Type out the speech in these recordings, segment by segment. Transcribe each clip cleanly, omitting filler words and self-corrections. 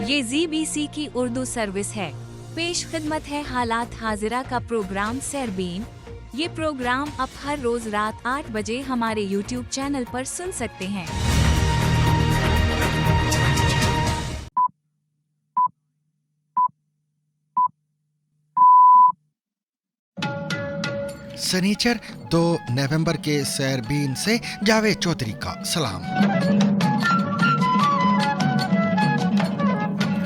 ये ZBC की Urdu service है। पेश खिदमत है हालात हाजिरा का प्रोग्राम सरबीन। ये प्रोग्राम आप हर रोज रात 8 बजे हमारे YouTube चैनल पर सुन सकते हैं। सनीचर 2 नवंबर के सरबीन से जावेद चौधरी का सलाम।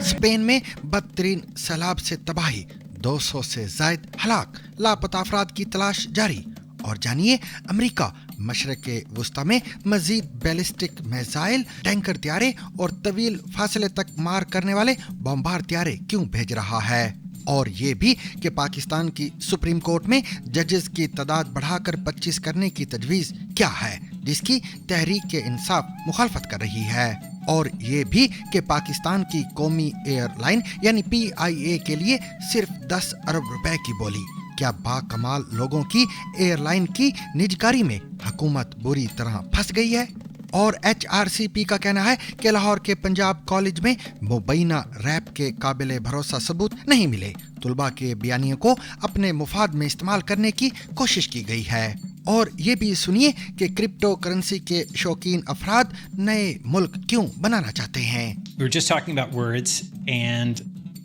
स्पेन में बदतरीन सैलाब से तबाही, 200 से जायद हलाक, लापता अफराद की तलाश जारी। और जानिए अमेरिका मशरक़े वुस्ता में मजीद बैलिस्टिक मिसाइल, टैंकर त्यारे और तवील फासले तक मार करने वाले बमबार त्यारे क्यों भेज रहा है। और ये भी कि पाकिस्तान की सुप्रीम कोर्ट में जजेस की तादाद बढ़ाकर 25 करने की तजवीज़ क्या है, जिसकी तहरीक इंसाफ मुखालफत कर रही है। और ये भी कि पाकिस्तान की कौमी एयरलाइन यानी PIA के लिए सिर्फ 10 अरब रुपए की बोली। क्या बाकमाल लोगों की एयरलाइन की निजकारी में हुकूमत बुरी तरह फंस गई है। और HRCP का कहना है कि लाहौर के पंजाब कॉलेज में मुबैना रैप के काबिल भरोसा सबूत नहीं मिले। तुलबा के बयानियों को अपने मुफाद में इस्तेमाल करने की कोशिश की गई है। और ये भी सुनिए कि क्रिप्टो करेंसी के शौकीन अफराद नए मुल्क क्यों बनाना चाहते हैं। We were just talking about words, and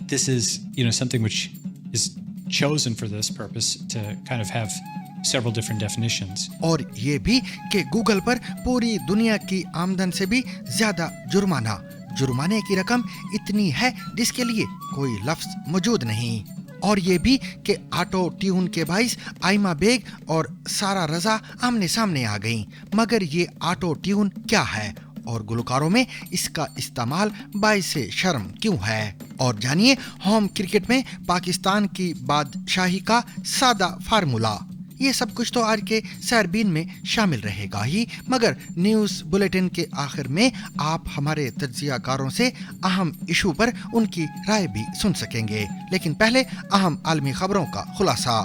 this is, something which is chosen for this purpose to kind of have several different definitions. और ये भी कि गूगल पर पूरी दुनिया की आमदन से भी ज्यादा जुर्माने की रकम इतनी है जिसके लिए कोई लफ्ज मौजूद नहीं। और ये भी कि ऑटो ट्यून के बाइस आइमा बेग और सारा रजा आमने सामने आ गईं। मगर ये ऑटो ट्यून क्या है और गुलकारों में इसका इस्तेमाल बाइस शर्म क्यों है। और जानिए होम क्रिकेट में पाकिस्तान की बादशाही का सादा फार्मूला। ये सब कुछ तो आज के सरबीन में शामिल रहेगा ही, मगर न्यूज़ बुलेटिन के आखिर में आप हमारे तज्जियाकारों से अहम इशू पर उनकी राय भी सुन सकेंगे। लेकिन पहले अहम आलमी खबरों का खुलासा।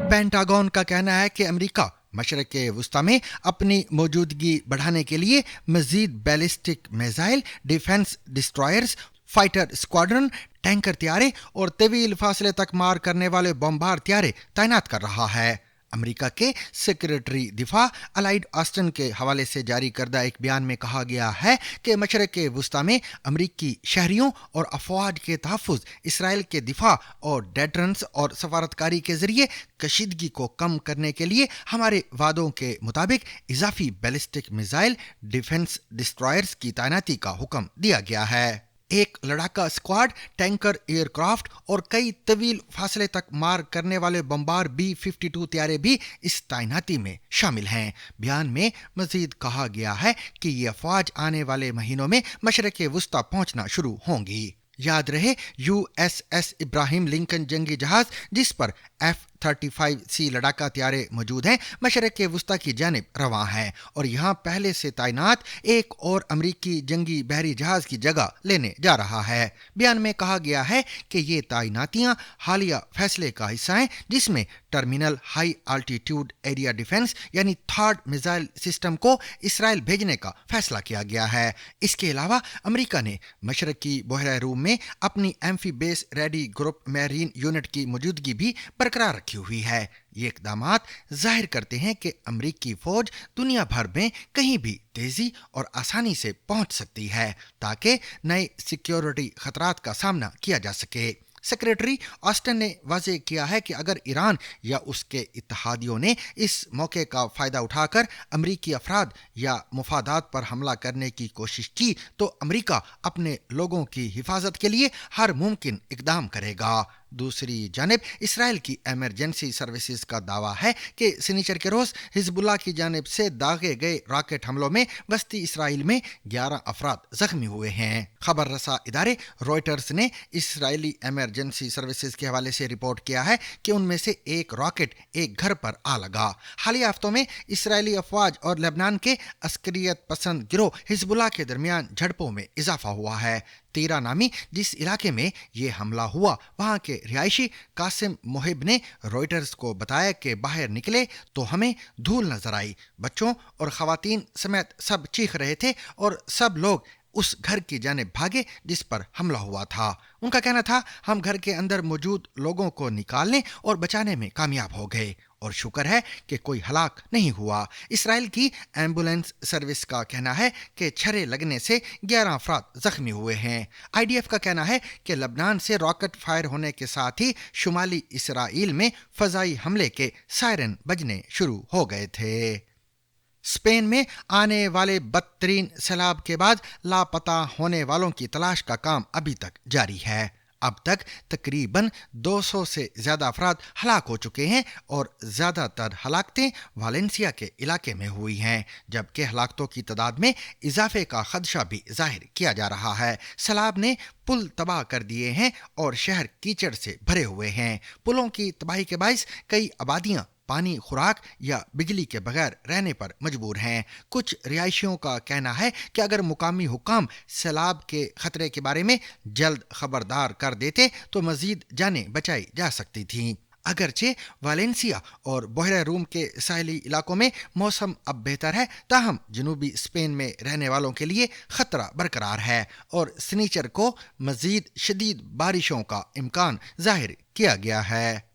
पेंटागन का कहना है कि अमेरिका मशरक़े वुस्ता में अपनी मौजूदगी बढ़ाने के लिए मजीद ballistic missile, defence destroyers, fighter squadron, tanker त्यारे और तवील फासले तक मार करने वाले बमबार त्यारे तैनात कर रहा है। अमेरिका के सेक्रेटरी दिफा अलाइड ऑस्टिन के हवाले से जारी करदा एक बयान में कहा गया है कि मशरक़े वुस्ता में अमेरिकी शहरियों और अफवाज के तहफ़्फ़ुज़, इसराइल के दिफा और डेटरेंस और सफारतकारी के जरिए कशीदगी को कम करने के लिए हमारे वादों के मुताबिक इजाफी बैलिस्टिक मिसाइल, डिफेंस डिस्ट्रॉयर्स की तैनाती का हुक्म दिया गया है। एक लड़ाका स्क्वाड, टैंकर एयरक्राफ्ट और कई तवील फासले तक मार करने वाले बमबार B-52 त्यारे भी इस तैनाती में शामिल हैं। बयान में मजीद कहा गया है कि ये अफवाज आने वाले महीनों में मशरक़े वुस्ता पहुंचना शुरू होंगी। याद रहे USS इब्राहिम लिंकन जंगी जहाज, जिस पर F-35C लड़ाका त्यारे मौजूद हैं, मशरक़े वुस्ता की जानिब रवां हैं और यहाँ पहले से तैनात एक और अमरीकी जंगी बहरी जहाज की जगह लेने जा रहा है। बयान में कहा गया है कि ये तैनातियाँ हालिया फैसले का हिस्सा हैं जिसमें terminal high altitude area defence यानी थर्ड मिसाइल सिस्टम को इसराइल भेजने का फैसला किया गया है। इसके अलावा अमेरिका ने मशरक़ी बहरा रूम में अपनी एम्फीबेस रेडी ग्रुप मैरीन यूनिट की मौजूदगी भी बरकरार रखी हुई है। ये इक़दामात जाहिर करते हैं कि अमरीकी फौज दुनिया भर में कहीं भी तेजी और आसानी से पहुंच सकती है ताकि नए सिक्योरिटी खतरात का सामना किया जा सके। सेक्रेटरी ऑस्टिन ने वाज़ेह किया है कि अगर ईरान या उसके इत्तेहादियों ने इस मौके का फ़ायदा उठाकर अमरीकी अफराद या मुफादात पर हमला करने की कोशिश की तो अमरीका अपने लोगों की हिफाजत के लिए हर मुमकिन इक़दाम करेगा। दूसरी जानिब इसराइल की एमरजेंसी सर्विसेज का दावा है कि शनिचर के रोज़ हिजबुल्लाह की जानिब से दागे गए रॉकेट हमलों में वस्ती इसराइल में 11 अफराद जख्मी हुए हैं। खबर रसा इदारे रॉयटर्स ने इसराइली एमरजेंसी सर्विसेज के हवाले से रिपोर्ट किया है कि उनमें से एक रॉकेट एक घर पर आ लगा। हालिया हफ्तों में इसराइली अफवाज और लेबनान के अस्करियत पसंद गिरोह हिजबुल्लाह के दरमियान झड़पों में इजाफा हुआ है। तीरा नामी जिस इलाके में ये हमला हुआ वहां के रिहायशी कासिम मोहिब ने रॉयटर्स को बताया कि बाहर निकले तो हमें धूल नजर आई। बच्चों और खवातीन समेत सब चीख रहे थे और सब लोग उस घर की जानिब भागे जिस पर हमला हुआ था। उनका कहना था, हम घर के अंदर मौजूद लोगों को निकालने और बचाने में कामयाब हो गए और शुक्र है कि कोई हलाक नहीं हुआ। इसराइल की एम्बुलेंस सर्विस का कहना है कि छर्रे लगने से 11 अफराद जख्मी हुए हैं। IDF का कहना है कि लबनान से रॉकेट फायर होने के साथ ही शुमाली इसराइल में फजाई हमले के सायरन बजने शुरू हो गए थे। स्पेन में आने वाले बदतरीन सैलाब के बाद लापता होने वालों की तलाश का काम अभी तक जारी है। अब तक तकरीबन 200 से ज्यादा अफराद हलाक हो चुके हैं और ज्यादातर हलाकतें वालेंसिया के इलाके में हुई हैं, जबकि हलाकतों की तादाद में इजाफे का खदशा भी जाहिर किया जा रहा है। सैलाब ने पुल तबाह कर दिए हैं और शहर कीचड़ से भरे हुए हैं। पुलों की तबाही के बायस कई आबादियां पानी, खुराक या बिजली के बगैर रहने पर मजबूर हैं। कुछ रिहायशियों का कहना है कि अगर मुकामी हुकाम सैलाब के खतरे के बारे में जल्द खबरदार कर देते तो मजीद जानें बचाई जा सकती थीं। अगरचे वालेंसिया और बहरा रूम के साहिली इलाकों में मौसम अब बेहतर है, ताहम जनूबी स्पेन में रहने वालों के लिए खतरा बरकरार है और सनीचर को मजीद शदीद बारिशों का इम्कान जाहिर किया गया है।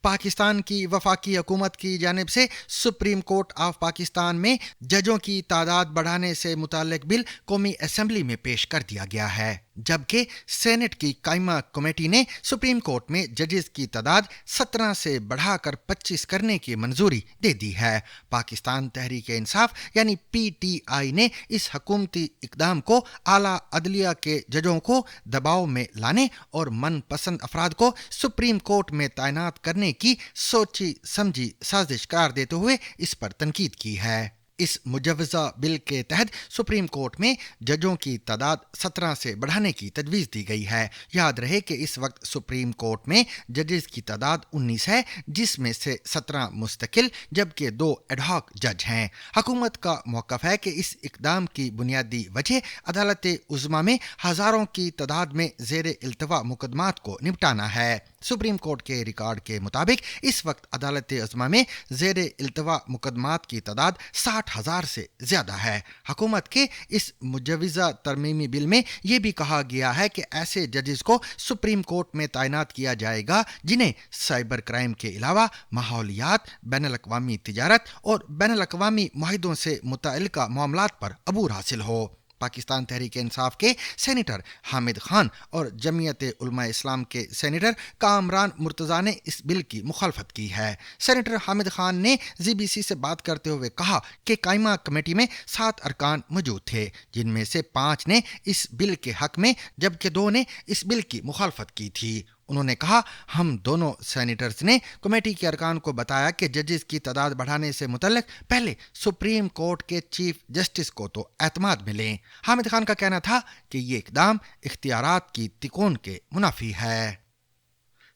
पाकिस्तान की वफाकी हुकूमत की जानिब से सुप्रीम कोर्ट ऑफ पाकिस्तान में जजों की तादाद बढ़ाने से मुताल्लिक बिल कौमी असेंबली में पेश कर दिया गया है, जबकि सेनेट की कायमा कमेटी ने सुप्रीम कोर्ट में जजेस की तादाद 17 से बढ़ाकर 25 करने की मंजूरी दे दी है। पाकिस्तान तहरीक इंसाफ यानी PTI ने इस हुकूमती इकदाम को आला अदलिया के जजों को दबाव में लाने और मनपसंद अफराद को सुप्रीम कोर्ट में तैनात करने की सोची समझी साजिश करार देते हुए इस पर तनकीद की है। इस मुजव्वज़ा बिल के तहत सुप्रीम कोर्ट में जजों की तादाद 17 से बढ़ाने की तजवीज़ दी गई है। याद रहे कि इस वक्त सुप्रीम कोर्ट में जजेस की तादाद 19 है, जिसमें से 17 मुस्तकिल जबकि 2 एडहॉक जज हैं। हुकूमत का मौक़िफ़ है कि इस इक़दाम की बुनियादी वजह अदालत उज़्मा में हज़ारों की तादाद में ज़ेर इल्तवा मुकदमात को निपटाना है। सुप्रीम कोर्ट के रिकॉर्ड के मुताबिक इस वक्त अदालत उज़्मा में ज़ेर इल्तवा मुकदमात की तादाद 60,000 से ज्यादा है। हुकूमत के इस मुजव्वज़ा तरमीमी बिल में यह भी कहा गया है कि ऐसे जजेस को सुप्रीम कोर्ट में तैनात किया जाएगा जिन्हें साइबर क्राइम के अलावा माहौलियात, बैनुल-अक़वामी तिजारत और बैनुल-अक़वामी मुआहिदों से मुतअल्लिक़ा मामलात पर अबूर हासिल हो। पाकिस्तान तहरीक इंसाफ के सेनेटर हामिद खान और जमीयत उलमा इस्लाम के सेनेटर कामरान मुर्तज़ा ने इस बिल की मुखालफत की है। सेनेटर हामिद खान ने ZBC से बात करते हुए कहा कि कायमा कमेटी में 7 अरकान मौजूद थे, जिनमें से 5 ने इस बिल के हक में जबकि 2 ने इस बिल की मुखालफत की थी। उन्होंने कहा, हम दोनों सेनेटर्स ने कमेटी के अरकान को बताया कि जजेस की तादाद बढ़ाने से मुतल्लिक पहले सुप्रीम कोर्ट के चीफ जस्टिस को तो एतमाद मिले। हामिद खान का कहना था कि ये इकदाम इख्तियारात की तिकोन के मुनाफी है।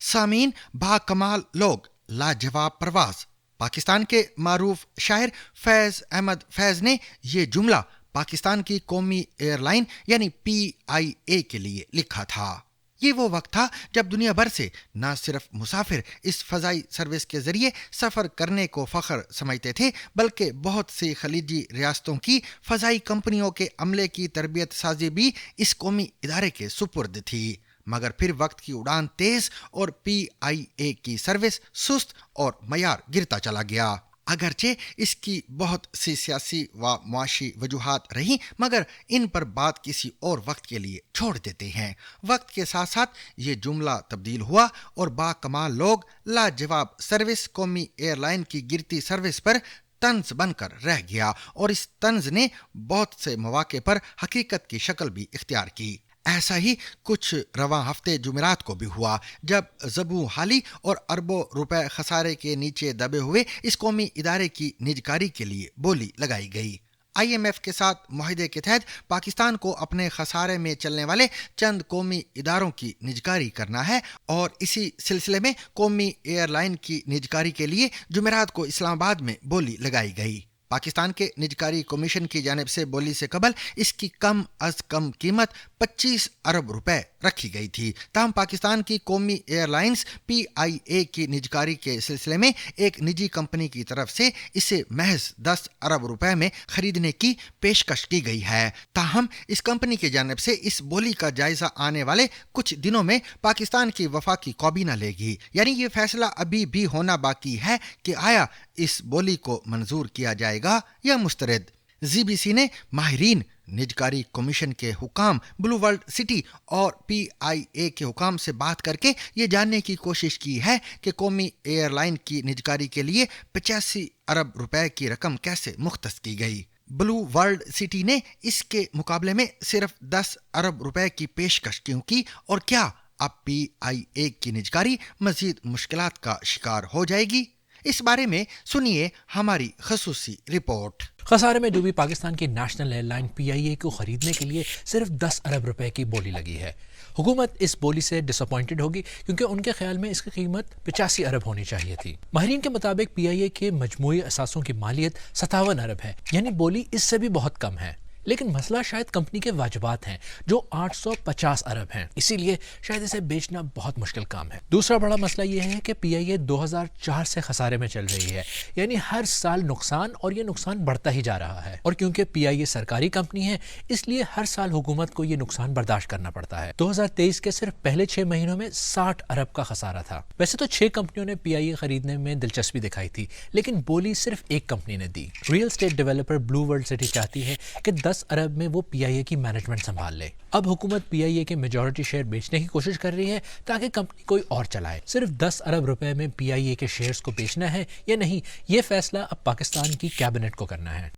सामीन, बाकमाल लोग, लाजवाब परवाज। पाकिस्तान के मारूफ शायर फैज अहमद फैज ने यह जुमला पाकिस्तान की कौमी एयरलाइन यानी PIA के लिए लिखा था। ये वो वक्त था जब दुनिया भर से न सिर्फ मुसाफिर इस फजाई सर्विस के जरिए सफ़र करने को फ़ख्र समझते थे, बल्कि बहुत सी खलीजी रियासतों की फजाई कंपनियों के अमले की तरबियत साजी भी इस कौमी इदारे के सुपुर्द थी। मगर फिर वक्त की उड़ान तेज़ और PIA की सर्विस सुस्त और मयार गिरता चला गया। अगरचे इसकी बहुत सी सियासी व मुआशी वजूहात रही, मगर इन पर बात किसी और वक्त के लिए छोड़ देते हैं। वक्त के साथ साथ ये जुमला तब्दील हुआ और बाकमाल लोग, लाजवाब सर्विस कौमी एयरलाइन की गिरती सर्विस पर तंज बनकर रह गया और इस तंज ने बहुत से मौके पर हकीकत की शक्ल भी इख्तियार की। ऐसा ही कुछ रवां हफ्ते जुमेरात को भी हुआ, जब ज़बू हाली और अरबों रुपए खसारे के नीचे दबे हुए इस कौमी इदारे की निजकारी के लिए बोली लगाई गई। IMF के साथ मुआहदे के तहत पाकिस्तान को अपने खसारे में चलने वाले चंद कौमी इदारों की निजकारी करना है और इसी सिलसिले में कौमी एयरलाइन की निजकारी के लिए जुमेरात को इस्लामाबाद में बोली लगाई गई। پاکستان کے نجکاری کمیشن کی جانب سے بولی سے قبل اس کی کم از کم قیمت 25 ارب روپے رکھی گئی تھی. تاہم پاکستان کی قومی ایئر لائنز PIA کی نجکاری کے سلسلے میں ایک نجی کمپنی کی طرف سے اسے محض 10 ارب روپے میں خریدنے کی پیشکش کی گئی ہے. تاہم اس کمپنی کی جانب سے اس بولی کا جائزہ آنے والے کچھ دنوں میں پاکستان کی وفاقی کابینہ لے گی. یعنی یہ فیصلہ ابھی بھی ہونا باقی ہے کہ آیا اس بولی کو منظور کیا جائے گا یا مسترد. ZBC نے ماہرین، نجکاری کمیشن کے حکام، بلو ورلڈ سٹی اور PIA کے حکام سے بات کر کے یہ جاننے کی کوشش کی ہے کہ قومی ایئر لائن کی نجکاری کے لیے 85 ارب روپے کی رقم کیسے مختص کی گئی. بلو ورلڈ سٹی نے اس کے مقابلے میں صرف 10 ارب روپے کی پیشکش کیوں کی، اور کیا اب PIA کی نجکاری مزید مشکلات کا شکار ہو جائے گی؟ اس بارے میں سنیے ہماری خصوصی رپورٹ. خسارے میں ڈوبی پاکستان کی نیشنل ایئر لائن PIA کو خریدنے کے لیے صرف 10 ارب روپے کی بولی لگی ہے. حکومت اس بولی سے ڈس اپوائنٹڈ ہوگی کیونکہ ان کے خیال میں اس کی قیمت 85 ارب ہونی چاہیے تھی. ماہرین کے مطابق PIA کے مجموعی اثاثوں کی مالیت 57 ارب ہے، یعنی بولی اس سے بھی بہت کم ہے. لیکن مسئلہ شاید کمپنی کے واجبات ہیں جو 850 ارب ہیں، اسی لیے شاید اسے بیچنا بہت مشکل کام ہے. دوسرا بڑا مسئلہ یہ ہے کہ PIA 2004 سے خسارے میں چل رہی ہے، یعنی ہر سال نقصان، اور یہ نقصان بڑھتا ہی جا رہا ہے. اور کیونکہ PIA سرکاری کمپنی ہے اس لیے ہر سال حکومت کو یہ نقصان برداشت کرنا پڑتا ہے. 2023 کے صرف پہلے 6 مہینوں میں 60 ارب کا خسارہ تھا. ویسے تو 6 کمپنیوں نے PIA خریدنے میں دلچسپی دکھائی تھی، لیکن بولی صرف ایک کمپنی نے دی. Real estate developer Blue World City چاہتی ہے کہ 10 ارب میں وہ PIA کی مینجمنٹ سنبھال لے. اب حکومت PIA کے میجورٹی شیئر بیچنے کی کوشش کر رہی ہے تاکہ کمپنی کوئی اور چلائے. صرف 10 ارب روپے میں PIA کے شیئرز کو بیچنا ہے یا نہیں، یہ فیصلہ اب پاکستان کی کیبنٹ کو کرنا ہے.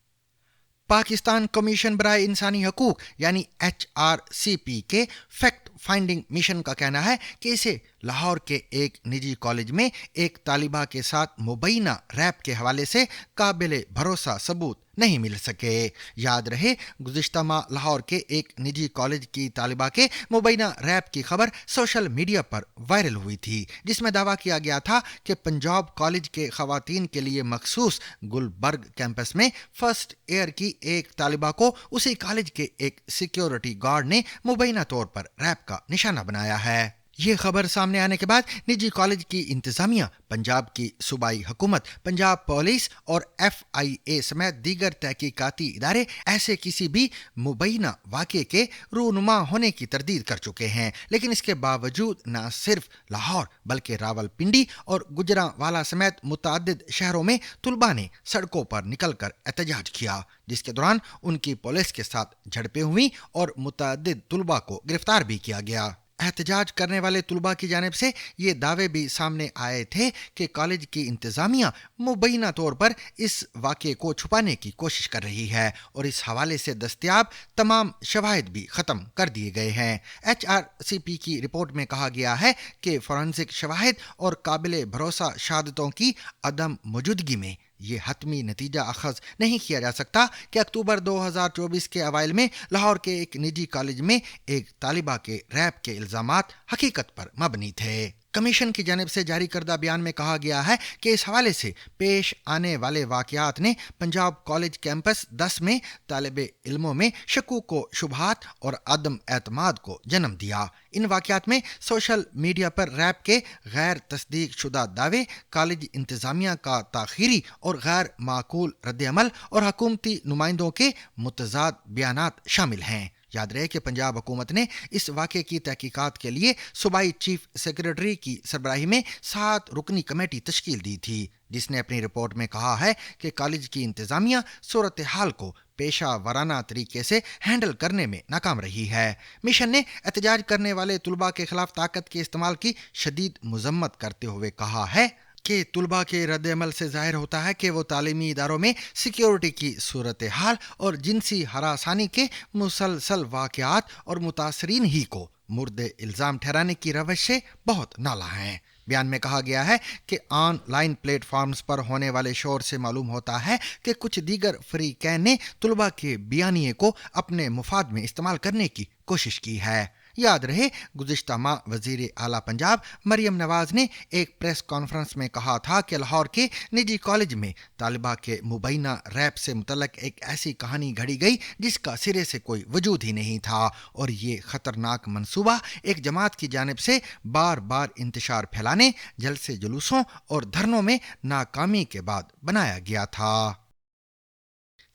پاکستان کمیشن برائے انسانی حقوق یعنی HRCP کے فیکٹ فائنڈنگ مشن کا کہنا ہے کہ اسے لاہور کے ایک نجی کالج میں ایک طالبہ کے ساتھ مبینہ ریپ کے حوالے سے قابل بھروسہ ثبوت نہیں مل سکے. یاد رہے گزشتہ ماہ لاہور کے ایک نجی کالج کی طالبہ کے مبینہ ریپ کی خبر سوشل میڈیا پر وائرل ہوئی تھی، جس میں دعویٰ کیا گیا تھا کہ پنجاب کالج کے خواتین کے لیے مخصوص گلبرگ کیمپس میں فرسٹ ایئر کی ایک طالبہ کو اسی کالج کے ایک سیکیورٹی گارڈ نے مبینہ طور پر ریپ کا نشانہ بنایا ہے. یہ خبر سامنے آنے کے بعد نجی کالج کی انتظامیہ، پنجاب کی صوبائی حکومت، پنجاب پولیس اور FIA سمیت دیگر تحقیقاتی ادارے ایسے کسی بھی مبینہ واقعے کے رونما ہونے کی تردید کر چکے ہیں. لیکن اس کے باوجود نہ صرف لاہور بلکہ راولپنڈی اور گجرانوالہ سمیت متعدد شہروں میں طلباء نے سڑکوں پر نکل کر احتجاج کیا، جس کے دوران ان کی پولیس کے ساتھ جھڑپیں ہوئیں اور متعدد طلباء کو گرفتار بھی کیا گیا. احتجاج کرنے والے طلباء کی جانب سے یہ دعوے بھی سامنے آئے تھے کہ کالج کی انتظامیہ مبینہ طور پر اس واقعے کو چھپانے کی کوشش کر رہی ہے اور اس حوالے سے دستیاب تمام شواہد بھی ختم کر دیے گئے ہیں. HRCP کی رپورٹ میں کہا گیا ہے کہ فورینسک شواہد اور قابل بھروسہ شہادتوں کی عدم موجودگی میں یہ حتمی نتیجہ اخذ نہیں کیا جا سکتا کہ اکتوبر 2024 کے اوائل میں لاہور کے ایک نجی کالج میں ایک طالبہ کے ریپ کے الزامات حقیقت پر مبنی تھے. کمیشن کی جانب سے جاری کردہ بیان میں کہا گیا ہے کہ اس حوالے سے پیش آنے والے واقعات نے پنجاب کالج کیمپس 10 میں طالب علموں میں شکوک و شبہات اور عدم اعتماد کو جنم دیا. ان واقعات میں سوشل میڈیا پر ریپ کے غیر تصدیق شدہ دعوے، کالج انتظامیہ کا تاخیری اور غیر معقول رد عمل اور حکومتی نمائندوں کے متضاد بیانات شامل ہیں. یاد رہے کہ پنجاب حکومت نے اس واقعے کی تحقیقات کے لیے صوبائی چیف سیکریٹری کی سربراہی میں 7 رکنی کمیٹی تشکیل دی تھی، جس نے اپنی رپورٹ میں کہا ہے کہ کالج کی انتظامیہ صورتحال کو پیشہ ورانہ طریقے سے ہینڈل کرنے میں ناکام رہی ہے. مشن نے احتجاج کرنے والے طلباء کے خلاف طاقت کے استعمال کی شدید مذمت کرتے ہوئے کہا ہے کہ طلباء کے رد عمل سے ظاہر ہوتا ہے کہ وہ تعلیمی اداروں میں سیکیورٹی کی صورتحال اور جنسی ہراسانی کے مسلسل واقعات اور متاثرین ہی کو مورد الزام ٹھہرانے کی روش سے بہت نالاں ہیں. بیان میں کہا گیا ہے کہ آن لائن پلیٹ فارمز پر ہونے والے شور سے معلوم ہوتا ہے کہ کچھ دیگر فریقین نے طلباء کے بیانیے کو اپنے مفاد میں استعمال کرنے کی کوشش کی ہے. याद रहे गुज़िश्ता माह वज़ीर आला पंजाब मरियम नवाज ने एक प्रेस कॉन्फ्रेंस में कहा था कि लाहौर के निजी कॉलेज में तालिबा के मुबैना रैप से मुतल्लक एक ऐसी कहानी घड़ी गई जिसका सिरे से कोई वजूद ही नहीं था और ये खतरनाक मंसूबा एक जमात की जानिब से बार बार इंतशार फैलाने, जलसे जुलूसों और धरनों में नाकामी के बाद बनाया गया था।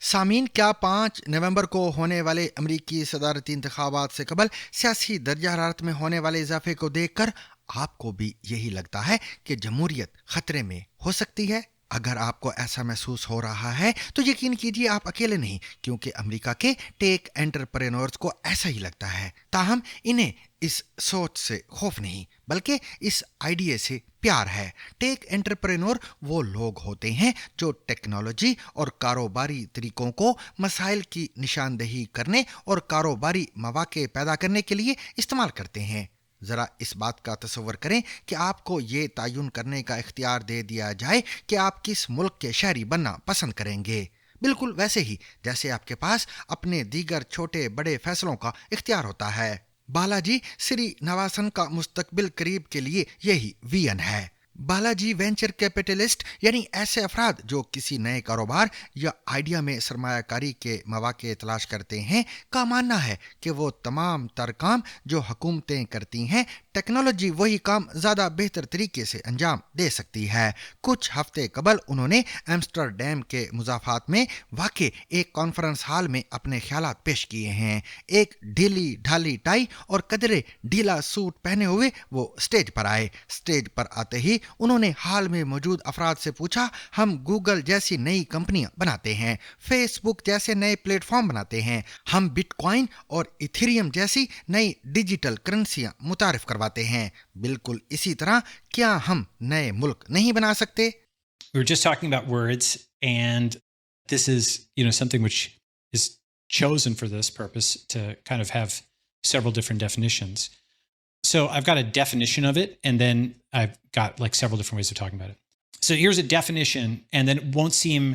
सामीन, क्या 5 नवंबर को होने वाले अमरीकी सदारती इंतखाबात से कबल सियासी दर्जा हरारत में होने वाले इजाफे को देखकर आपको भी यही लगता है कि जमहूरियत खतरे में हो सकती है? अगर आपको ऐसा महसूस हो रहा है तो यकीन कीजिए आप अकेले नहीं, क्योंकि अमेरिका के टेक एंटरप्रेन्योर्स को ऐसा ही लगता है। ताहम इन्हें इस सोच से खौफ नहीं बल्कि इस आइडिया से प्यार है। टेक एंटरप्रेन्योर वो लोग होते हैं जो टेक्नोलॉजी और कारोबारी तरीकों को मसाइल की निशानदही करने और कारोबारी मौके पैदा करने के लिए इस्तेमाल करते हैं। ज़रा इस बात का तसव्वुर करें कि आपको ये तयन करने का इख्तियार दे दिया जाए कि आप किस मुल्क के शहरी बनना पसंद करेंगे, बिल्कुल वैसे ही जैसे आपके पास अपने दीगर छोटे बड़े फैसलों का इख्तियार होता है। बालाजी श्रीनिवासन का मुस्तकबिल करीब के लिए यही विजन है। बालाजी वेंचर कैपिटलिस्ट यानी ऐसे अफराद जो किसी नए कारोबार या आइडिया में सरमायाकारी के मौके तलाश करते हैं का मानना है कि वो तमाम तर काम जो हुकूमतें करती हैं टेक्नोलॉजी वही काम ज़्यादा बेहतर तरीके से अंजाम दे सकती है। कुछ हफ्ते कबल उन्होंने एम्स्टरडैम के मुज़ाफ़ात में वाक़े एक कॉन्फ्रेंस हॉल में अपने ख्यालात पेश किए हैं। एक ढीली ढाली टाई और कदरे ढीला सूट पहने हुए वो स्टेज पर आए। स्टेज पर आते ही उन्होंने हाल में मौजूद अफराद से पूछा, हम गूगल जैसी नई कंपनियां बनाते हैं, फेसबुक जैसे नए प्लेटफॉर्म बनाते हैं, हम बिटकॉइन और इथेरियम जैसी नई डिजिटल करेंसियां मुतारिफ करवाते हैं, बिल्कुल इसी तरह क्या हम नए मुल्क नहीं बना सकते? We were just talking about words, and this is, something which is chosen for this purpose to kind of have several different definitions. So I've got a definition of it, and then I've got like several different ways of talking about it. So here's a definition, and then it won't seem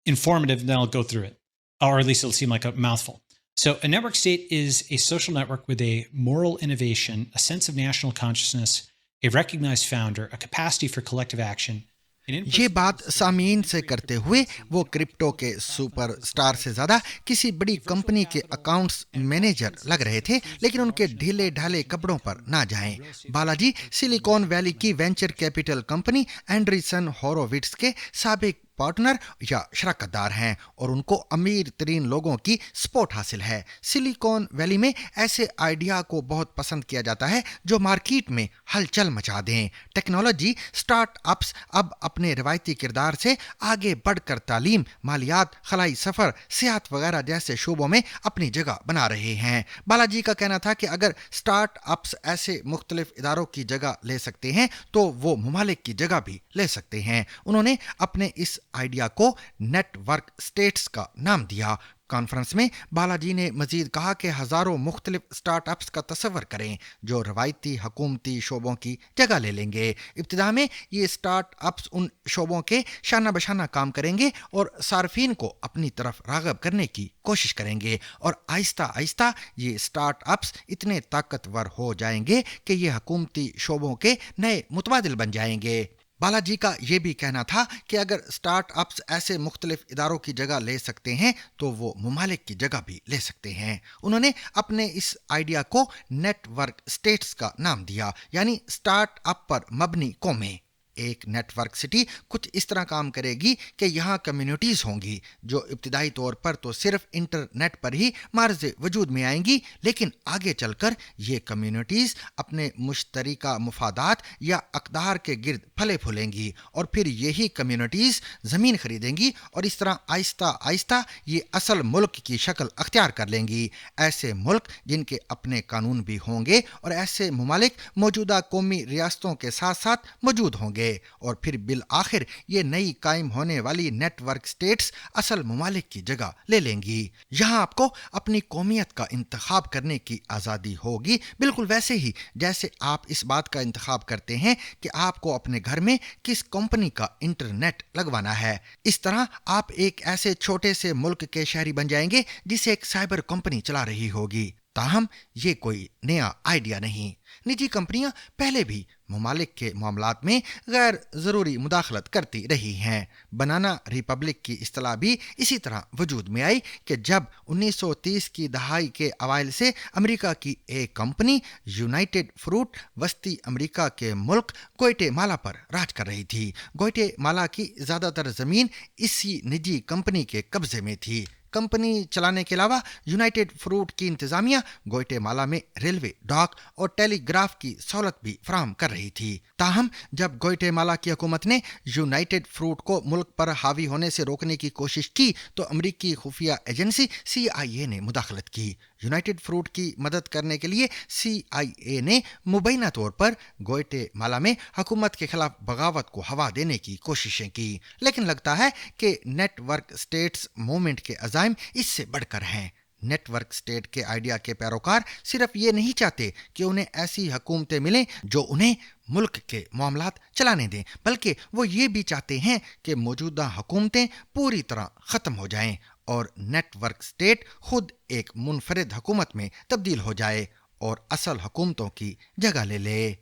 informative, and then I'll go through it, or at least it'll seem like a mouthful. So a network state is a social network with a moral innovation, a sense of national consciousness, a recognized founder, a capacity for collective action. ये बात सामीन से करते हुए वो crypto के super star से ज़्यादा किसी बड़ी कंपनी के अकाउंट्स मैनेजर लग रहे थे, लेकिन उनके ढीले ढाले कपड़ों पर ना जाएं। बालाजी सिलिकॉन वैली की वेंचर कैपिटल कंपनी एंड्रीसन होरोविट्स के साबिक पार्टनर या शराकतदार हैं और उनको अमीर तरीन लोगों की सपोर्ट हासिल है। सिलिकॉन वैली में ऐसे आइडिया को बहुत पसंद किया जाता है जो मार्केट में हलचल मचा दें। टेक्नोलॉजी स्टार्टअप्स अब अपने रिवायती किरदार से आगे बढ़कर तालीम, मालियात, खलाई सफ़र, सेहत वगैरह जैसे शोबों में अपनी जगह बना रहे हैं। बालाजी का कहना था कि अगर स्टार्टअप्स ऐसे मुख्तलिफ इदारों की जगह ले सकते हैं तो वो ममालिक की जगह भी ले सकते हैं। उन्होंने अपने इस आइडिया को नेटवर्क स्टेट्स का नाम दिया। कॉन्फ्रेंस में बालाजी ने मजीद कहा कि हज़ारों मुख्तलिफ स्टार्टअप्स का तस्वर करें जो रवायती हुकूमती शोबों की जगह ले लेंगे। इब्तिदा में ये स्टार्टअप्स उन शोबों के शाना बशाना काम करेंगे और सार्फिन को अपनी तरफ राग़ब करने की कोशिश करेंगे और आहिस्ता आहिस्ता ये स्टार्टअप्स इतने ताकतवर हो जाएंगे कि ये हुकूमती शोबों के नए मुतबादिल बन जाएंगे। बालाजी का ये भी कहना था कि अगर स्टार्टअप्स ऐसे मुख्तलिफ इदारों की जगह ले सकते हैं तो वो ममालिक की जगह भी ले सकते हैं। उन्होंने अपने इस आइडिया को नेटवर्क स्टेट्स का नाम दिया, यानी स्टार्टअप पर मबनी कौमें। एक नेटवर्क सिटी कुछ इस तरह काम करेगी कि यहाँ कम्युनिटीज़ होंगी जो इब्तिदाई तौर पर तो सिर्फ इंटरनेट पर ही मार्ज़ वजूद में आएंगी, लेकिन आगे चलकर ये कम्युनिटीज़ अपने मुश्तरका मुफादात या अक़दार के गिर्द फले फूलेंगी और फिर यही कम्युनिटीज़ ज़मीन खरीदेंगी और इस तरह आहिस्ता आहिस्ता ये असल मुल्क की शक्ल अख्तियार कर लेंगी। ऐसे मुल्क जिनके अपने कानून भी होंगे और ऐसे ममालिक मौजूदा कौमी रियासतों के साथ साथ मौजूद होंगे और फिर बिल आखिर ये नई कायम होने वाली नेटवर्क स्टेट्स असल ममालिक की जगह ले लेंगी। यहाँ आपको अपनी कौमियत का इंतखाब करने की आज़ादी होगी, बिल्कुल वैसे ही जैसे आप इस बात का इंतखाब करते हैं कि आपको अपने घर में किस कंपनी का इंटरनेट लगवाना है। इस तरह आप एक ऐसे छोटे से मुल्क के शहरी बन जाएंगे जिसे एक साइबर कंपनी चला रही होगी। ताहम ये कोई नया आइडिया नहीं। निजी कंपनियां पहले भी ममालिक के मामलात में गैर ज़रूरी मुदाखलत करती रही हैं। बनाना रिपब्लिक की इस्तिलाह भी इसी तरह वजूद में आई कि जब 1930 की दहाई के अवाइल से अमेरिका की एक कंपनी यूनाइटेड फ्रूट वस्ती अमेरिका के मुल्क ग्वाटेमाला पर राज कर रही थी। ग्वाटेमाला की ज़्यादातर ज़मीन इसी निजी कंपनी के कब्जे में थी। कंपनी चलाने के अलावा यूनाइटेड फ्रूट की इंतजामिया ग्वाटेमाला में रेलवे, डॉक और टेलीग्राफ की सहूलत भी फराहम कर रही थी। ताहम जब ग्वाटेमाला की हुकूमत ने यूनाइटेड फ्रूट को मुल्क पर हावी होने से रोकने की कोशिश की तो अमरीकी खुफिया एजेंसी CIA ने मुदाखलत की। यूनाइटेड फ्रूट की मदद करने के लिए CIA ने मुबैना तौर पर ग्वाटेमाला में हुकूमत के खिलाफ बगावत को हवा देने की कोशिशें की, लेकिन लगता है कि नेटवर्क स्टेट्स मूवमेंट के अज़ाइम इससे बढ़कर हैं। नेटवर्क स्टेट के आइडिया के पैरोकार सिर्फ ये नहीं चाहते कि उन्हें ऐसी हुकूमतें मिलें जो उन्हें मुल्क के मामलात चलाने दें, बल्कि वो ये भी चाहते हैं कि मौजूदा हुकूमतें पूरी तरह ख़त्म हो जाएं और नेटवर्क स्टेट खुद एक मुनफरिद हुकूमत में तब्दील हो जाए और असल हुकूमतों की जगह ले ले।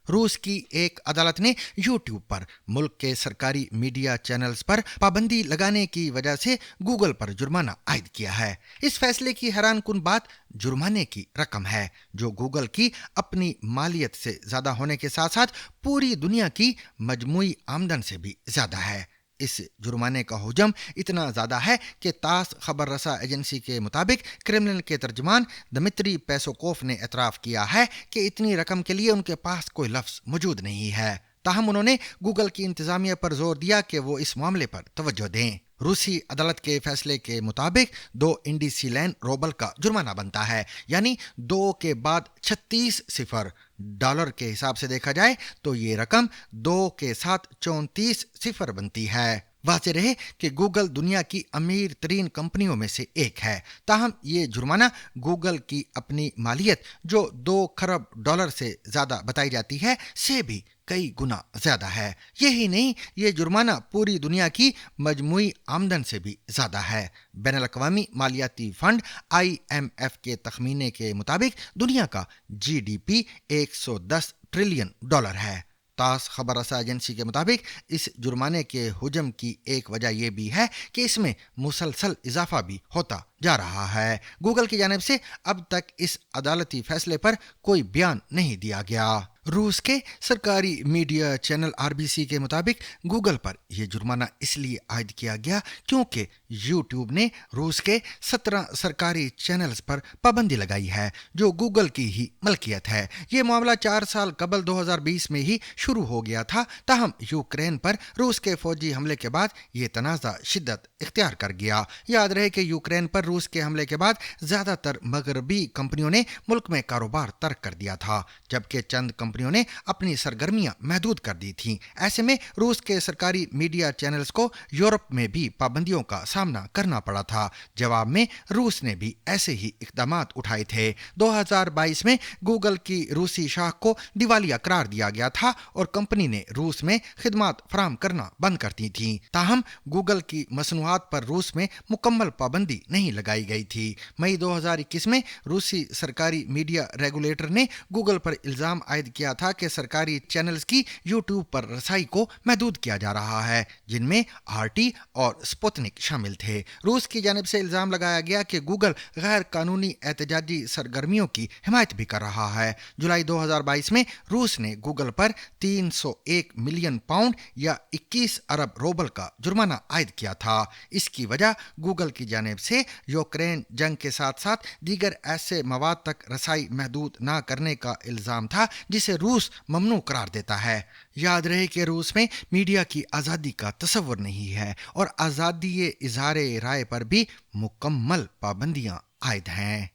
रूस की एक अदालत ने यूट्यूब पर मुल्क के सरकारी मीडिया चैनल्स पर पाबंदी लगाने की वजह से गूगल पर जुर्माना आयद किया है। इस फैसले की हैरानकुन बात जुर्माने की रकम है, जो गूगल की अपनी मालियत से ज़्यादा होने के साथ साथ पूरी दुनिया की मजमूई आमदन से भी ज़्यादा है। इस जुर्माने का हुजम इतना ज़्यादा है कि तास खबर रसा एजेंसी के मुताबिक क्रेमलिन के तर्जमान दमित्री पेसोकोव ने एतराफ़ किया है कि इतनी रकम के लिए उनके पास कोई लफ्ज़ मौजूद नहीं है। ताहम उन्होंने गूगल की इंतज़ामिया पर जोर दिया कि वो इस मामले पर तवज्जो दें। रूसी अदालत के फैसले के मुताबिक 2 इंडीसिलेन रूबल का जुर्माना बनता है, यानी 2 के बाद 36 सिफर। डॉलर के हिसाब से देखा जाए तो ये रकम 2 के साथ 34 सिफर बनती है। वाज़ेह रहे कि गूगल दुनिया की अमीर तरीन कंपनियों में से एक है, ताहम ये जुर्माना गूगल की अपनी मालियत जो 2 खरब डॉलर से ज़्यादा बताई जाती है से भी कई गुना ज़्यादा है। यही नहीं, ये जुर्माना पूरी दुनिया की मजमूई आमदन से भी ज़्यादा है। बैनुल-अक़वामी मालियाती फ़ंड IMF के तखमीने के मुताबिक दुनिया का GDP 110 ट्रिलियन डॉलर है। तास खबर रसा एजेंसी के मुताबिक इस जुर्माने के हुजम की एक वजह यह भी है कि इसमें मुसलसल इजाफा भी होता जा रहा है। गूगल की जानिब से अब तक इस अदालती फैसले पर कोई बयान नहीं दिया गया। रूस के सरकारी मीडिया चैनल RBC के मुताबिक गूगल पर यह जुर्माना इसलिए आयद किया गया क्योंकि यूट्यूब ने रूस के 17 सरकारी चैनल्स पर पाबंदी लगाई है जो गूगल की ही मलकियत है। ये मामला 4 साल कबल 2020 में ही शुरू हो गया था, ताहम यूक्रेन पर रूस के फौजी हमले के बाद ये तनाज़ा शिद्दत इख्तियार कर गया। याद रहे कि यूक्रेन पर रूस के हमले के बाद ज़्यादातर मगरबी कंपनियों ने मुल्क में कारोबार तर्क कर दिया था, जबकि चंद कंपनियों ने अपनी सरगर्मियां महदूद कर दी थीं। ऐसे में रूस के सरकारी मीडिया चैनल्स को यूरोप में भी पाबंदियों का सामना करना पड़ा था। जवाब में रूस ने भी ऐसे ही इक़दामात उठाए थे। 2022 में गूगल की रूसी शाख को दिवालिया करार दिया गया था और कंपनी ने रूस में खिदमात फराहम करना बंद कर दी थी। ताहम गूगल की मसनूआत पर रूस में मुकम्मल पाबंदी नहीं लगाई गई थी। मई 2021 में रूसी सरकारी मीडिया रेगुलेटर ने गूगल पर इल्ज़ाम आयद किया था कि सरकारी चैनल्स की यूट्यूब पर रसाई को महदूद किया जा रहा है, जिनमें RT और स्पुतनिक शामिल थे। रूस की जानिब से इल्ज़ाम लगाया गया कि गूगल गैर कानूनी एहतजाजी सरगर्मियों की हिमायत भी कर रहा है। जुलाई 2022 में रूस ने गूगल पर 301 मिलियन पाउंड या 21 अरब रूबल का जुर्माना आयद किया था। इसकी वजह गूगल की जानिब से यूक्रेन जंग के साथ साथ दीगर ऐसे मवाद तक रसाई महदूद ना करने का इल्ज़ाम था जिसे रूस ममनू करार देता है। याद रहे कि रूस में मीडिया की आज़ादी का तसव्वुर नहीं है और आज़ादी इज़हारे राय पर भी मुकम्मल पाबंदियां आयद हैं।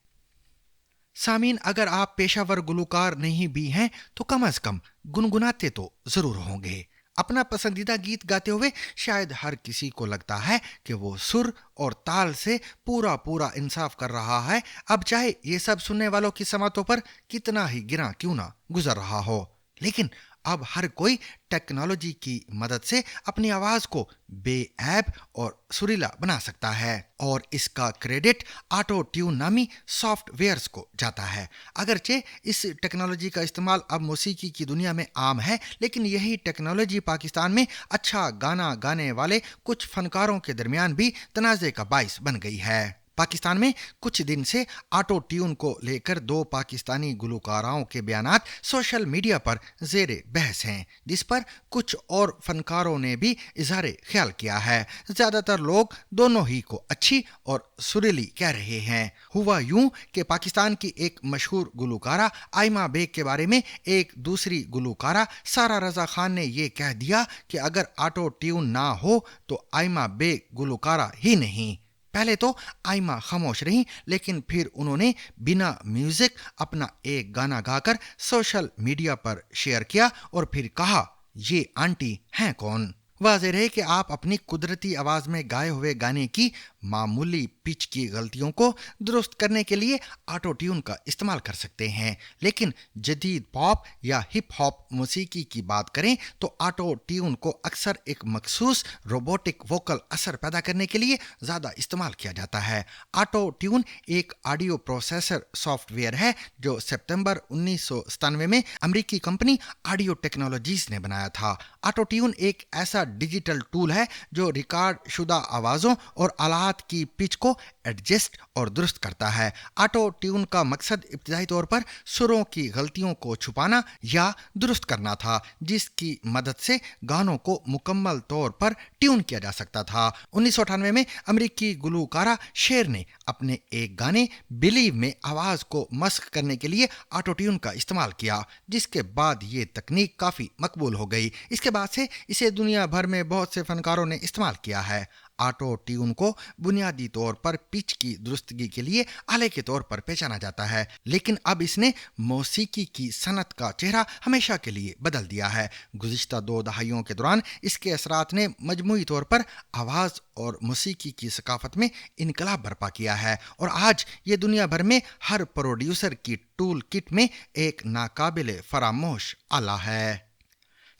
सामीन, अगर आप पेशावर गुलकार नहीं भी हैं तो कम अज़ कम गुनगुनाते तो ज़रूर होंगे। अपना पसंदीदा गीत गाते हुए शायद हर किसी को लगता है कि वो सुर और ताल से पूरा पूरा इंसाफ कर रहा है, अब चाहे ये सब सुनने वालों की समातों पर कितना ही गिरा क्यों ना गुजर रहा हो। लेकिन अब हर कोई टेक्नोलॉजी की मदद से अपनी आवाज को बेऐब और सुरीला बना सकता है और इसका क्रेडिट ऑटो ट्यून नामी सॉफ्टवेयर्स को जाता है। अगरचे इस टेक्नोलॉजी का इस्तेमाल अब मौसीकी की दुनिया में आम है, लेकिन यही टेक्नोलॉजी पाकिस्तान में अच्छा गाना गाने वाले कुछ फनकारों के दरमियान भी तनाज़े का बाइस बन गई है। पाकिस्तान में कुछ दिन से ऑटो ट्यून को लेकर 2 पाकिस्तानी गुलकाराओं के बयानात सोशल मीडिया पर ज़ेरे बहस हैं, जिस पर कुछ और फनकारों ने भी इजहार ख्याल किया है। ज़्यादातर लोग दोनों ही को अच्छी और सुरीली कह रहे हैं। हुआ यूं कि पाकिस्तान की एक मशहूर गुलकारा आइमा बेग के बारे में एक दूसरी गुलकारा सारा रजा खान ने ये कह दिया कि अगर ऑटो ट्यून ना हो तो आइमा बेग गुलकारा ही नहीं। पहले तो आइमा खामोश रही, लेकिन फिर उन्होंने बिना म्यूजिक अपना एक गाना गाकर सोशल मीडिया पर शेयर किया और फिर कहा, ये आंटी हैं कौन? वाज़ेह है कि आप अपनी कुदरती आवाज में गाए हुए गाने की मामूली पिच की गलतियों को दुरुस्त करने के लिए ऑटो ट्यून का इस्तेमाल कर सकते हैं, लेकिन जदीद पॉप या हिप हॉप मौसीकी की बात करें तो ऑटो ट्यून को अक्सर एक मखसूस रोबोटिक वोकल असर पैदा करने के लिए ज़्यादा इस्तेमाल किया जाता है। ऑटो ट्यून एक ऑडियो प्रोसेसर सॉफ्टवेयर है जो सितंबर 1997 में अमेरिकी कंपनी ऑडियो टेक्नोलॉजीज ने बनाया था। ऑटो ट्यून एक ऐसा डिजिटल टूल है जो रिकॉर्ड शुदा आवाज़ों और आलात की पिच को एडजस्ट और दुरुस्त करता है। ऑटो ट्यून का मकसद इब्तिदाई तौर पर सुरों की गलतियों को छुपाना या दुरुस्त करना था, जिसकी मदद से गानों को मुकम्मल तौर पर ट्यून किया जा सकता था। 1998 में अमेरिकी गुलकारा शेर ने अपने एक गाने बिलीव में आवाज को मस्क करने के लिए ऑटो ट्यून का इस्तेमाल किया, जिसके बाद ये तकनीक काफी मकबूल हो गई। इसके बाद से इसे दुनिया भर में बहुत से फनकारों ने इस्तेमाल किया है। ऑटो ट्यून को बुनियादी तौर पर पिच की दुरुस्तगी के लिए आले के तौर पर पहचाना जाता है, लेकिन अब इसने मौसीकी की सनत का चेहरा हमेशा के लिए बदल दिया है। गुज़िश्ता 2 दहाइयों के दौरान इसके असरात ने मजमूई तौर पर आवाज़ और मौसीकी की सकाफत में इनकलाब बर्पा किया है और आज ये दुनिया भर में हर प्रोड्यूसर की टूल किट में एक नाकाबिले फरामोश आला है।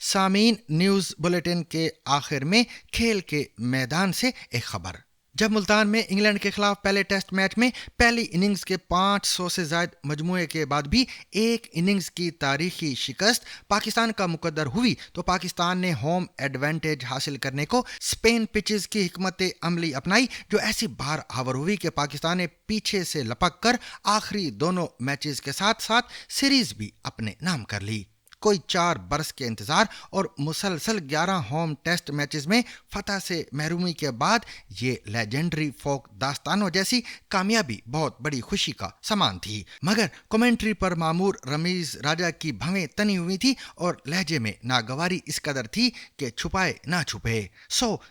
सामीन, न्यूज़ बुलेटिन के आखिर में खेल के मैदान से एक खबर। जब मुल्तान में इंग्लैंड के खिलाफ पहले टेस्ट मैच में पहली इनिंग्स के 500 से ज़ायद मजमूए के बाद भी एक इनिंग्स की तारीखी शिकस्त पाकिस्तान का मुकद्दर हुई तो पाकिस्तान ने होम एडवांटेज हासिल करने को स्पेन पिचेस की हिकमत अमली अपनाई, जो ऐसी बार आवर हुई कि पाकिस्तान ने पीछे से लपक कर आखिरी दोनों मैचेस के साथ साथ सीरीज भी अपने नाम कर ली। कोई 4 बरस के इंतजार और मुसलसल 11 होम टेस्ट मैचेस में फतह से महरूमी के बाद ये लेजेंडरी फोक दास्तानों जैसी कामयाबी बहुत बड़ी खुशी का सामान थी। मगर कमेंट्री पर मामूर रमीज राजा की भवें तनी हुई थी और लहजे में नागवारी इस कदर थी कि छुपाए ना छुपे।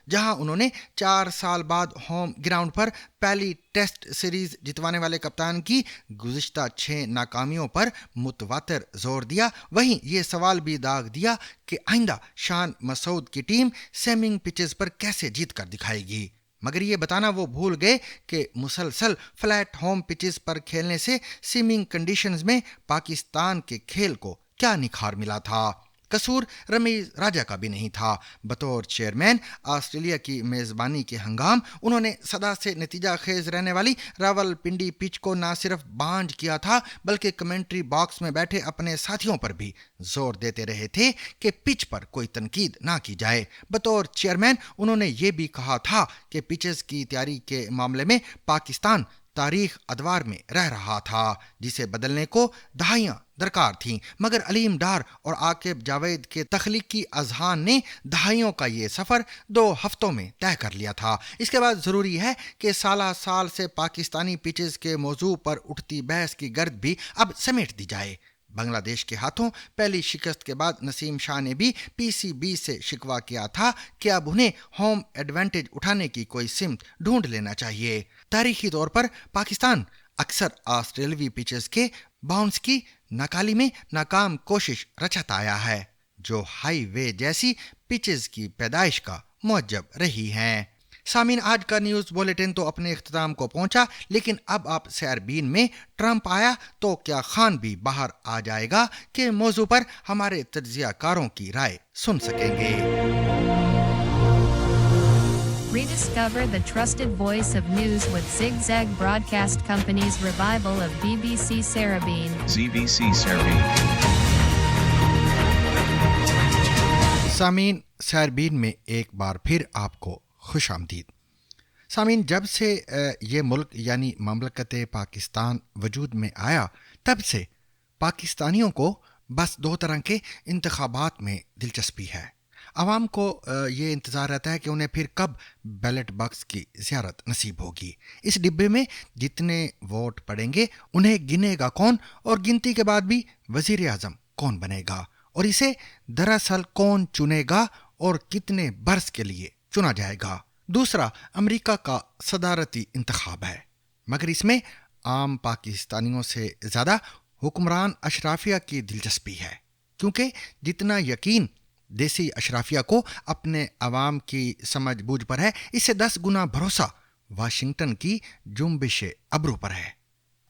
जहां उन्होंने 4 साल बाद होम ग्राउंड पर पहली टेस्ट सीरीज जितवाने वाले कप्तान की गुज़िश्ता 6 नाकामियों पर मुतवातिर जोर दिया, वहीं ये सवाल भी दाग दिया कि आइंदा शान मसूद की टीम सेमिंग पिचेस पर कैसे जीत कर दिखाएगी। मगर ये बताना वो भूल गए कि मुसलसल फ्लैट होम पिचेस पर खेलने से सीमिंग कंडीशंस में पाकिस्तान के खेल को क्या निखार मिला था। कसूर रमीज राजा का भी नहीं था। बतौर चेयरमैन ऑस्ट्रेलिया की मेज़बानी के हंगाम उन्होंने सदा से नतीजा खेज रहने वाली रावलपिंडी पिच को न सिर्फ बांझ किया था बल्कि कमेंट्री बॉक्स में बैठे अपने साथियों पर भी जोर देते रहे थे कि पिच पर कोई तनकीद ना की जाए। बतौर चेयरमैन उन्होंने ये भी कहा था कि पिचेस की तैयारी के मामले में पाकिस्तान तारीख अदवार में रह रहा था, जिसे बदलने को दहाइयां दरकार थीं, मगर अलीम डार और आकिब जावेद के तख्लीकी अजहान ने दहाइयों का ये सफ़र 2 हफ्तों में तय कर लिया था। इसके बाद ज़रूरी है कि साल से पाकिस्तानी पिचेस के मौजू पर उठती बहस की गर्द भी अब समेट दी जाए। बांग्लादेश के हाथों पहली शिकस्त के बाद नसीम शाह ने भी पीसीबी से शिकवा किया था कि अब उन्हें होम एडवांटेज उठाने की कोई सिमत ढूंढ लेना चाहिए। तारीखी तौर पर पाकिस्तान अक्सर ऑस्ट्रेलवी पिचेस के बाउंस की नकाली में नाकाम कोशिश रचता आया है, जो हाईवे जैसी पिचेस की पैदाइश का मौजब रही हैं। सामीन, आज का न्यूज़ बुलेटिन तो अपने इख्तिताम को पहुंचा, लेकिन अब आप सैरबीन में ट्रंप आया तो क्या खान भी बाहर आ जाएगा के मौजू पर हमारे तज्जियाकारों की राय सुन सकेंगे। Rediscover the trusted voice of news with Zigzag Broadcast Company's revival of BBC Sarabeen. ZBC Sarabeen. सामीन, सैरबीन में एक बार फिर आपको खुश आमदीद। सामीन, जब से ये मुल्क यानी ममलकत पाकिस्तान वजूद में आया, तब से पाकिस्तानियों को बस दो तरह के इंतखाबात में दिलचस्पी है। आवाम को ये इंतज़ार रहता है कि उन्हें फिर कब बैलेट बॉक्स की ज़ियारत नसीब होगी। इस डिब्बे में जितने वोट पड़ेंगे उन्हें गिनेगा कौन, और गिनती के बाद भी वज़ीर आज़म कौन बनेगा, और इसे दरअसल कौन चुनेगा और कितने बरस के लिए चुना जाएगा। दूसरा, अमेरिका का सदारती इंतखाब है, मगर इसमें आम पाकिस्तानियों से ज़्यादा हुक्मरान अशराफिया की दिलचस्पी है, क्योंकि जितना यकीन देसी अशराफिया को अपने अवाम की समझ बूझ पर है, इससे 10 गुना भरोसा वाशिंगटन की जुम्बिश अब्रू पर है।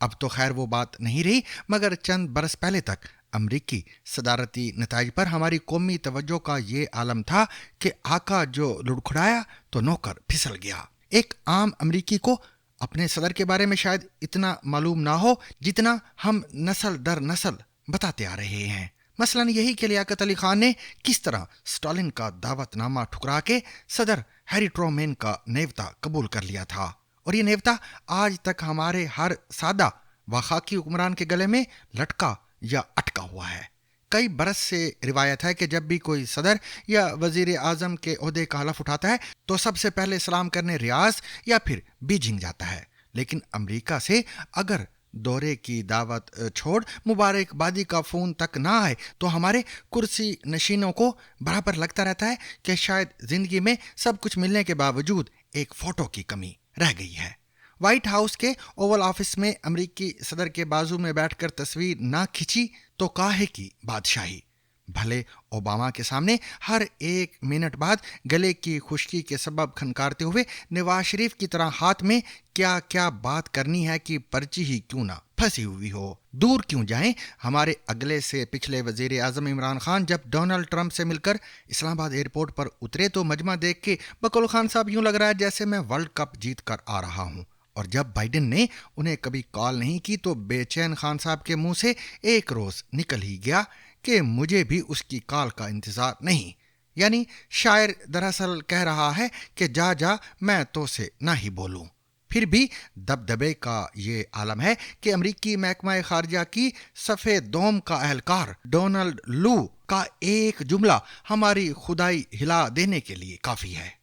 अब तो खैर वो बात नहीं रही, मगर चंद बरस पहले तक अमरीकी सदारती नताइज पर हमारी कौमी तवज्जो का ये आलम था कि आका जो लुढ़खुड़ाया तो नौकर फिसल गया। एक आम अमरीकी को अपने सदर के बारे में शायद इतना मालूम ना हो जितना हम नस्ल दर नस्ल बताते आ रहे हैं। मसलन यही कि लियाकत अली खान ने किस तरह स्टालिन का दावतनामा ठुकरा के सदर हैरी ट्रूमैन का नेवता कबूल कर लिया था, और ये नेवता आज तक हमारे हर सादा व खाकी हुक्मरान के गले में लटका या अटका हुआ है। कई बरस से रिवायत है कि जब भी कोई सदर या वजीर आज़म के ओहदे का हलफ उठाता है तो सबसे पहले सलाम करने रियाज या फिर बीजिंग जाता है, लेकिन अमेरिका से अगर दौरे की दावत छोड़ मुबारकबादी का फ़ोन तक ना आए तो हमारे कुर्सी नशीनों को बराबर लगता रहता है कि शायद ज़िंदगी में सब कुछ मिलने के बावजूद एक फ़ोटो की कमी रह गई है। व्हाइट हाउस के ओवल ऑफिस में अमरीकी सदर के बाजू में बैठकर तस्वीर ना खिंची तो काहे की बादशाही। भले ओबामा के सामने हर एक मिनट बाद गले की खुश्की के सबब खनकारते हुए नवाज शरीफ की तरह हाथ में क्या क्या बात करनी है कि पर्ची ही क्यों ना फंसी हुई हो। दूर क्यों जाएं, हमारे अगले से पिछले वजीर आज़म इमरान खान जब डोनाल्ड ट्रंप से मिलकर इस्लामाबाद एयरपोर्ट पर उतरे तो मजमा देख के बकौल खान साहब यूं लग रहा है जैसे मैं वर्ल्ड कप जीत कर आ रहा हूं, और जब बाइडेन ने उन्हें कभी कॉल नहीं की तो बेचैन खान साहब के मुंह से एक रोज़ निकल ही गया कि मुझे भी उसकी कॉल का इंतज़ार नहीं। यानी शायर दरअसल कह रहा है कि जा जा मैं तो से ना ही बोलूं। फिर भी दबदबे का ये आलम है कि अमरीकी महकमा खारजा की सफ़ेद दोम का अहलकार डोनाल्ड लू का एक जुमला हमारी खुदाई हिला देने के लिए काफ़ी है।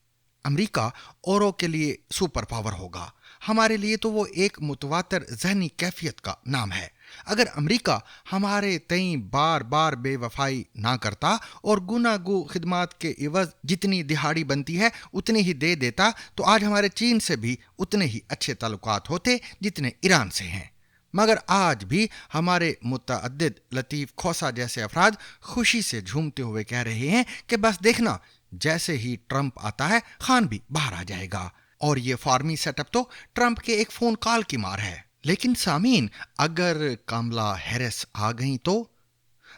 अमरीका औरों के लिए सुपर पावर होगा, हमारे लिए तो वो एक मुतवातर जहनी कैफियत का नाम है। अगर अमेरिका हमारे तई बार बार बेवफाई ना करता और गुनागू खिदमात के इवज जितनी दिहाड़ी बनती है उतनी ही दे देता तो आज हमारे चीन से भी उतने ही अच्छे ताल्लुकात होते जितने ईरान से हैं। मगर आज भी हमारे मुतअद्दिद लतीफ़ खोसा जैसे अफराद खुशी से झूमते हुए कह रहे हैं कि बस देखना, जैसे ही ट्रंप आता है खान भी बाहर आ जाएगा। और ये फार्मी सेटअप तो ट्रंप के एक फ़ोन कॉल की मार है। लेकिन सामीन, अगर कमला हैरिस आ गई तो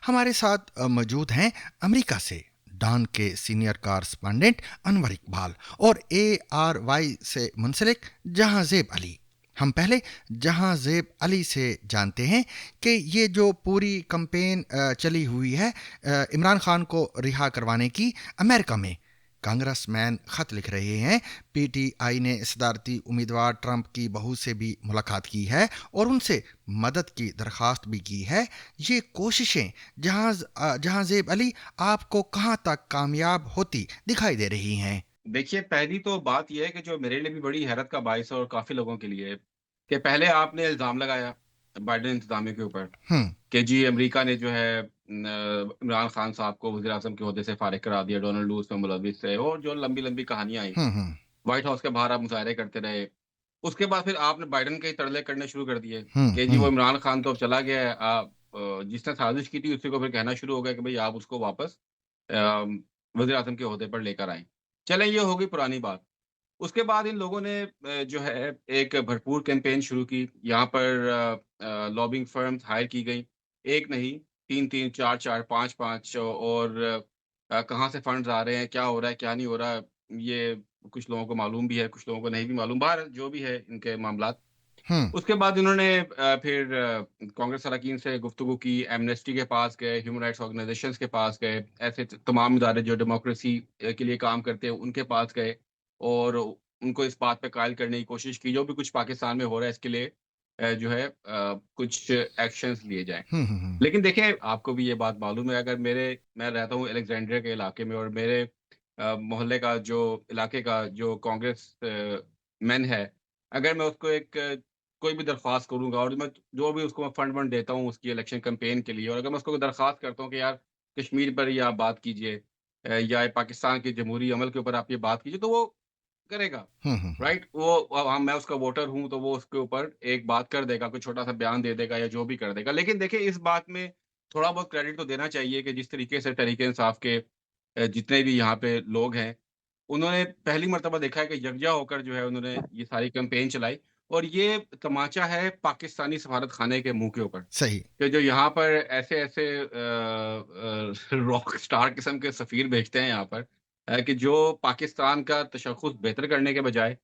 हमारे साथ मौजूद हैं अमेरिका से डॉन के सीनियर कॉरेस्पॉन्डेंट अनवर इकबाल और ARY से मुंसलिक जहांज़ेब अली। हम पहले जहांज़ेब अली से जानते हैं कि ये जो पूरी कैंपेन चली हुई है इमरान खान को रिहा करवाने की, अमेरिका में कांग्रेसमैन ख़त लिख रहे हैं। PTI ने सदारती उम्मीदवार ट्रंप की बहू से भी मुलाकात की है और उनसे मदद की दरख्वास्त भी की है। ये कोशिशें जहांज़ेब अली आपको कहाँ तक कामयाब होती दिखाई दे रही हैं? देखिए, पहली तो बात यह है कि जो मेरे लिए भी बड़ी हैरत का बाइस है और काफ़ी लोगों के लिए, कि पहले आपने इल्ज़ाम लगाया बाइडेन इंतज़ामिया के ऊपर कि जी अमेरिका ने जो है इमरान खान साहब को वज़ीर आज़म के ओहदे से फारिग करा दिया, डोनाल्ड लू उसमें मुलविस है, और जो लंबी लंबी कहानियाँ आई। व्हाइट हाउस के बाहर आप मुजाहरे करते रहे। उसके बाद फिर आपने बाइडेन के तरले करने शुरू कर दिए कि जी वो इमरान खान तो अब चला गया है, आप जिसने साजिश की थी उसी को फिर कहना शुरू हो गया कि भाई आप उसको वापस वज़ीर आज़म के ओहदे पर लेकर आए। चलें, ये हो गई पुरानी बात। اس کے بعد ان لوگوں نے جو ہے ایک بھرپور کیمپین شروع کی. یہاں پر لابنگ فرمز ہائر کی گئی, ایک نہیں 3 4 5 5, اور کہاں سے فنڈز آ رہے ہیں, کیا ہو رہا ہے کیا نہیں ہو رہا, یہ کچھ لوگوں کو معلوم بھی ہے, کچھ لوگوں کو نہیں بھی معلوم, باہر جو بھی ہے ان کے معاملات. ہم اس کے بعد انہوں نے پھر کانگریس اراکین سے گفتگو کی, ایمنسٹی کے پاس گئے, ہیومن رائٹس آرگنائزیشنز کے پاس گئے, ایسے تمام ادارے جو ڈیموکریسی کے لیے کام کرتے ہیں ان کے پاس گئے, اور ان کو اس بات پہ قائل کرنے کی کوشش کی جو بھی کچھ پاکستان میں ہو رہا ہے اس کے لیے جو ہے کچھ ایکشنز لیے جائیں. ہم لیکن دیکھیں, آپ کو بھی یہ بات معلوم ہے, اگر میں رہتا ہوں الیگزینڈریا کے علاقے میں, اور میرے محلے کا جو علاقے کا جو کانگریس مین ہے, اگر میں اس کو ایک کوئی بھی درخواست کروں گا, اور میں جو بھی اس کو فنڈ دیتا ہوں اس کی الیکشن کمپین کے لیے, اور اگر میں اس کو درخواست کرتا ہوں کہ یار کشمیر پر یہ آپ بات کیجئے, یا پاکستان کے جمہوری عمل کے اوپر آپ یہ بات کیجئے, تو وہ کرے گا, ہم رائٹ. میں اس کا ووٹر ہوں تو وہ اس کے اوپر ایک بات کر دے گا, کوئی چھوٹا سا بیان دے دے گا یا جو بھی کر دے گا. لیکن دیکھیں, اس بات میں تھوڑا بہت کریڈٹ تو دینا چاہیے کہ جس طریقے سے تحریک انصاف کے جتنے بھی یہاں پہ لوگ ہیں, انہوں نے پہلی مرتبہ دیکھا ہے کہ یکجا ہو کر جو ہے انہوں نے یہ ساری کمپین چلائی, اور یہ تماچا ہے پاکستانی سفارت خانے کے منہ کے اوپر, صحیح. کہ جو یہاں پر ایسے راک سٹار قسم کے سفیر بھیجتے ہیں یہاں پر, کہ جو پاکستان کا تشخص بہتر کرنے کے بجائے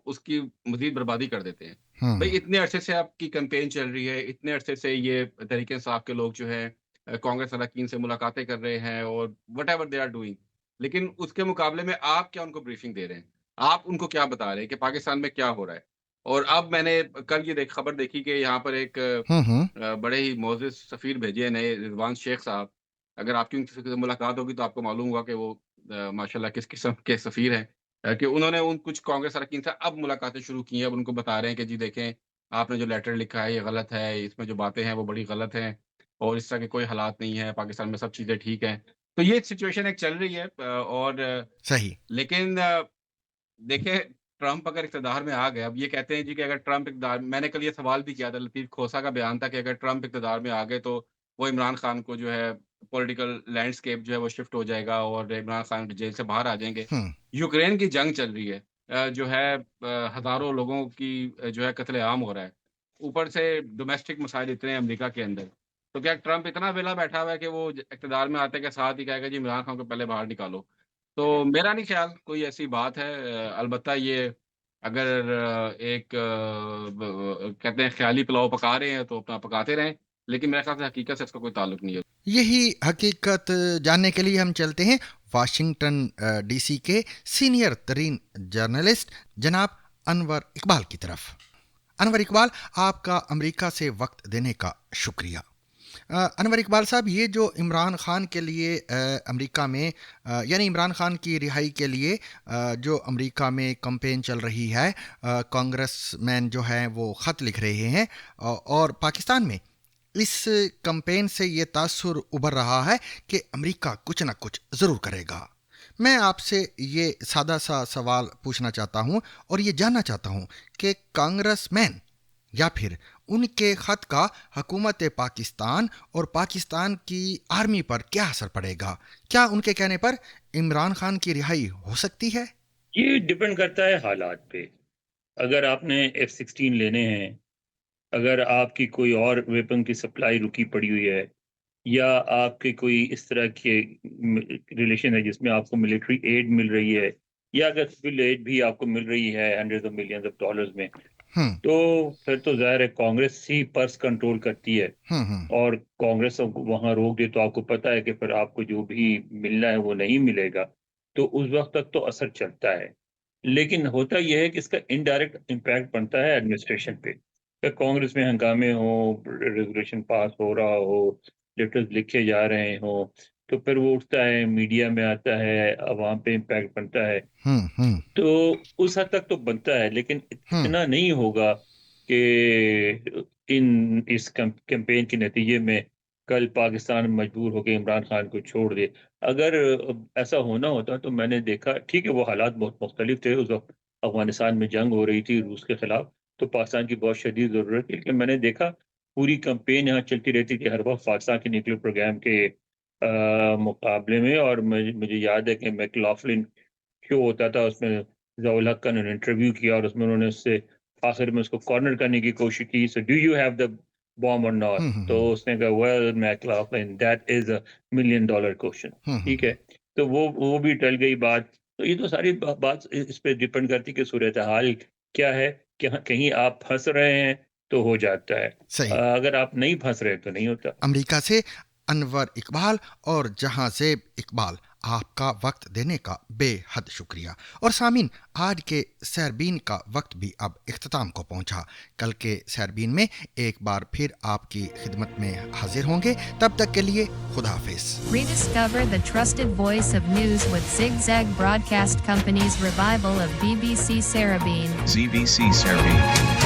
اس کی مزید بربادی کر دیتے ہیں. ہم بھئی اتنے عرصے سے آپ کی کمپین چل رہی ہے, اتنے عرصے سے یہ تحریک انصاف کے لوگ جو ہیں کانگریس اراکین سے ملاقاتیں کر رہے ہیں, اور whatever they are doing, لیکن اس کے مقابلے میں آپ کیا ان کو بریفنگ دے رہے ہیں, آپ ان کو کیا بتا رہے ہیں کہ پاکستان میں کیا ہو رہا ہے. اور اب میں نے کل یہ خبر دیکھی کہ یہاں پر ایک ہم بڑے ہی معزز سفیر بھیجے ہیں نئے, رضوان شیخ صاحب. اگر آپ کی ان سے ملاقات ہوگی تو آپ کو معلوم ہوگا کہ وہ ماشاءاللہ کس قسم کے سفیر ہیں, کہ انہوں نے ان کچھ کانگریس اراکین سے اب ملاقاتیں شروع کی ہیں. اب ان کو بتا رہے ہیں کہ جی دیکھیں, آپ نے جو لیٹر لکھا ہے یہ غلط ہے, اس میں جو باتیں ہیں وہ بڑی غلط ہیں, اور اس طرح کے کوئی حالات نہیں ہے, پاکستان میں سب چیزیں ٹھیک ہیں. تو یہ سچویشن ایک چل رہی ہے. اور صحیح. لیکن دیکھیں, ٹرمپ اگر اقتدار میں آ گئے, اب یہ کہتے ہیں جی کہ اگر ٹرمپ اقتدار, میں نے کل یہ سوال بھی کیا تھا, لطیف کھوسا کا بیان تھا کہ اگر ٹرمپ اقتدار میں آ گئے تو وہ عمران خان کو جو ہے پولیٹیکل لینڈسکیپ جو ہے وہ شفٹ ہو جائے گا, اور عمران خان جیل سے باہر آ جائیں گے. ہم یوکرین کی جنگ چل رہی ہے, جو ہے ہزاروں لوگوں کی جو ہے قتل عام ہو رہا ہے, اوپر سے ڈومیسٹک مسائل اتنے ہیں امریکہ کے اندر. تو کیا ٹرمپ اتنا ویلا بیٹھا ہوا ہے کہ وہ اقتدار میں آتے کے ساتھ ہی کہے گا جی عمران خان کو پہلے باہر نکالو؟ تو میرا نہیں خیال کوئی ایسی بات ہے. البتہ یہ اگر ایک کہتے ہیں خیالی پلاؤ پکا رہے ہیں تو اپنا پکاتے رہیں, لیکن میرے خیال سے حقیقت سے اس کا کوئی تعلق نہیں ہے. یہی حقیقت جاننے کے لیے ہم چلتے ہیں واشنگٹن ڈی سی کے سینئر ترین جرنلسٹ جناب انور اقبال کی طرف. انور اقبال, آپ کا امریکہ سے وقت دینے کا شکریہ. انور اقبال صاحب, یہ جو عمران خان کے لیے امریکہ میں یعنی عمران خان کی رہائی کے لیے جو امریکہ میں کمپین چل رہی ہے, کانگریس مین جو ہیں وہ خط لکھ رہے ہیں, اور پاکستان میں اس کمپین سے یہ تاثر ابھر رہا ہے کہ امریکہ کچھ نہ کچھ ضرور کرے گا. میں آپ سے یہ سادہ سا سوال پوچھنا چاہتا ہوں اور یہ جاننا چاہتا ہوں کہ کانگریس مین یا پھر ان کے خط کا حکومت پاکستان اور پاکستان کی آرمی پر کیا اثر پڑے گا؟ کیا ان کے کہنے پر عمران خان کی رہائی ہو سکتی ہے؟ یہ ڈیپینڈ کرتا ہے حالات پہ. اگر آپ نے F-16 لینے ہیں, اگر آپ کی کوئی اور ویپن کی سپلائی رکی پڑی ہوئی ہے, یا آپ کے کوئی اس طرح کے ریلیشن ہے جس میں آپ کو ملٹری ایڈ مل رہی ہے, یا اگر سول ایڈ بھی آپ کو مل رہی ہے hundred of millions of dollars میں, تو پھر تو ظاہر ہے کانگریس ہی پرس کنٹرول کرتی ہے, اور کانگریس وہاں روک دے تو آپ کو پتہ ہے کہ پھر آپ کو جو بھی ملنا ہے وہ نہیں ملے گا. تو اس وقت تک تو اثر چلتا ہے. لیکن ہوتا یہ ہے کہ اس کا انڈائریکٹ امپیکٹ پڑتا ہے ایڈمنسٹریشن پہ. کہ کانگریس میں ہنگامے ہوں, ریزولوشن پاس ہو رہا ہو, لیٹرز لکھے جا رہے ہوں, تو پھر وہ اٹھتا ہے, میڈیا میں آتا ہے, عوام پہ امپیکٹ بنتا ہے. تو اس حد تک تو بنتا ہے, لیکن اتنا نہیں ہوگا کہ اس کیمپین کے نتیجے میں کل پاکستان مجبور ہو کے عمران خان کو چھوڑ دے. اگر ایسا ہونا ہوتا تو میں نے دیکھا, ٹھیک ہے وہ حالات بہت مختلف تھے, اس وقت افغانستان میں جنگ ہو رہی تھی روس کے خلاف, تو پاکستان کی بہت شدید ضرورت تھی. لیکن میں نے دیکھا پوری کمپین یہاں چلتی رہتی تھی ہر وقت پاکستان کے نیوکلیئر پروگرام کے مقابلے میں. اور مجھے یاد ہے کہ میکلافلن شو ہوتا تھا, اس میں ضیاء الحق کا انہوں نے انٹرویو کیا اور اس میں انہوں نے اس سے آخر میں اس کو کارنر کرنے کی کوشش کی. So do you have the bomb or not? تو اس نے کہا well McLaughlin that is a $1 million question. ٹھیک ہے, تو وہ بھی ٹل گئی بات. تو یہ تو ساری بات اس پہ ڈپینڈ کرتی کہ صورتحال کیا ہے, کہ کہیں آپ پھنس رہے ہیں تو ہو جاتا ہے, اگر آپ نہیں پھنس رہے تو نہیں ہوتا. امریکہ سے انور اقبال اور جہاں زیب اقبال, آپ کا وقت دینے کا بے حد شکریہ. اور سامعین, آج کے سیربین کا وقت بھی اب اختتام کو پہنچا. کل کے سیربین میں ایک بار پھر آپ کی خدمت میں حاضر ہوں گے. تب تک کے لیے خدا حافظ. Rediscover the trusted voice of news with Zigzag Broadcast Company's revival of BBC Sarabeen. ZBC Sarabeen.